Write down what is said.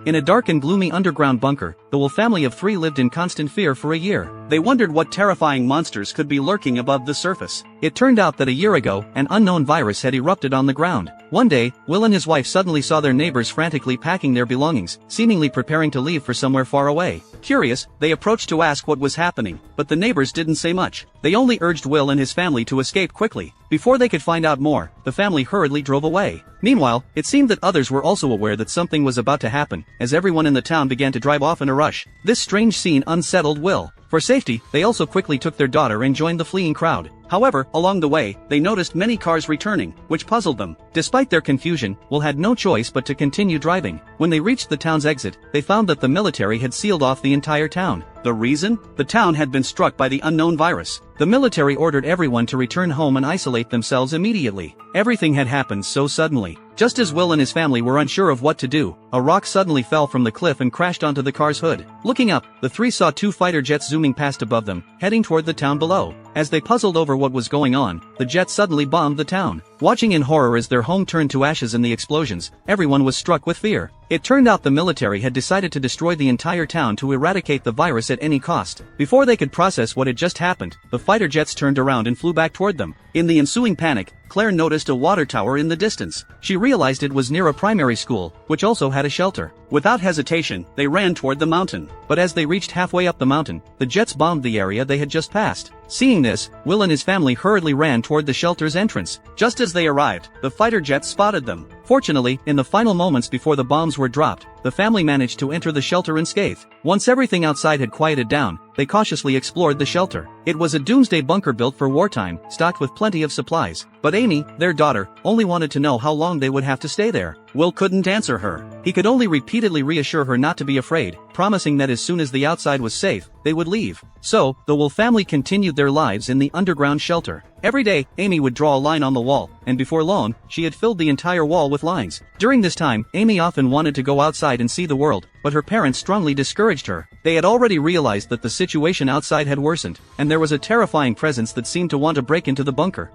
In a dark and gloomy underground bunker, the Wolf family of 3 lived in constant fear for a year. They wondered what terrifying monsters could be lurking above the surface. It turned out that a year ago, an unknown virus had erupted on the ground. One day, Will and his wife suddenly saw their neighbors frantically packing their belongings, seemingly preparing to leave for somewhere far away. Curious, they approached to ask what was happening, but the neighbors didn't say much. They only urged Will and his family to escape quickly. Before they could find out more, the family hurriedly drove away. Meanwhile, it seemed that others were also aware that something was about to happen, as everyone in the town began to drive off in a rush. This strange scene unsettled Will. For safety, they also quickly took their daughter and joined the fleeing crowd. However, along the way, they noticed many cars returning, which puzzled them. Despite their confusion, Will had no choice but to continue driving. When they reached the town's exit, they found that the military had sealed off the entire town. The reason? The town had been struck by the unknown virus. The military ordered everyone to return home and isolate themselves immediately. Everything had happened so suddenly. Just as Will and his family were unsure of what to do, a rock suddenly fell from the cliff and crashed onto the car's hood. Looking up, the 3 saw 2 fighter jets zooming past above them, heading toward the town below. As they puzzled over what was going on, the jets suddenly bombed the town. Watching in horror as their home turned to ashes in the explosions, everyone was struck with fear. It turned out the military had decided to destroy the entire town to eradicate the virus at any cost. Before they could process what had just happened, the fighter jets turned around and flew back toward them. In the ensuing panic, Claire noticed a water tower in the distance. She realized it was near a primary school, which also had a shelter. Without hesitation, they ran toward the mountain. But as they reached halfway up the mountain, the jets bombed the area they had just passed. Seeing this, Will and his family hurriedly ran toward the shelter's entrance. Just as they arrived, the fighter jets spotted them. Fortunately, in the final moments before the bombs were dropped, the family managed to enter the shelter unscathed. Once everything outside had quieted down, they cautiously explored the shelter. It was a doomsday bunker built for wartime, stocked with plenty of supplies. But Amy, their daughter, only wanted to know how long they would have to stay there. Will couldn't answer her. He could only repeatedly reassure her not to be afraid, promising that as soon as the outside was safe, they would leave. So, the Will family continued their lives in the underground shelter. Every day, Amy would draw a line on the wall, and before long, she had filled the entire wall with lines. During this time, Amy often wanted to go outside and see the world, but her parents strongly discouraged her. They had already realized that the situation outside had worsened, and there was a terrifying presence that seemed to want to break into the bunker.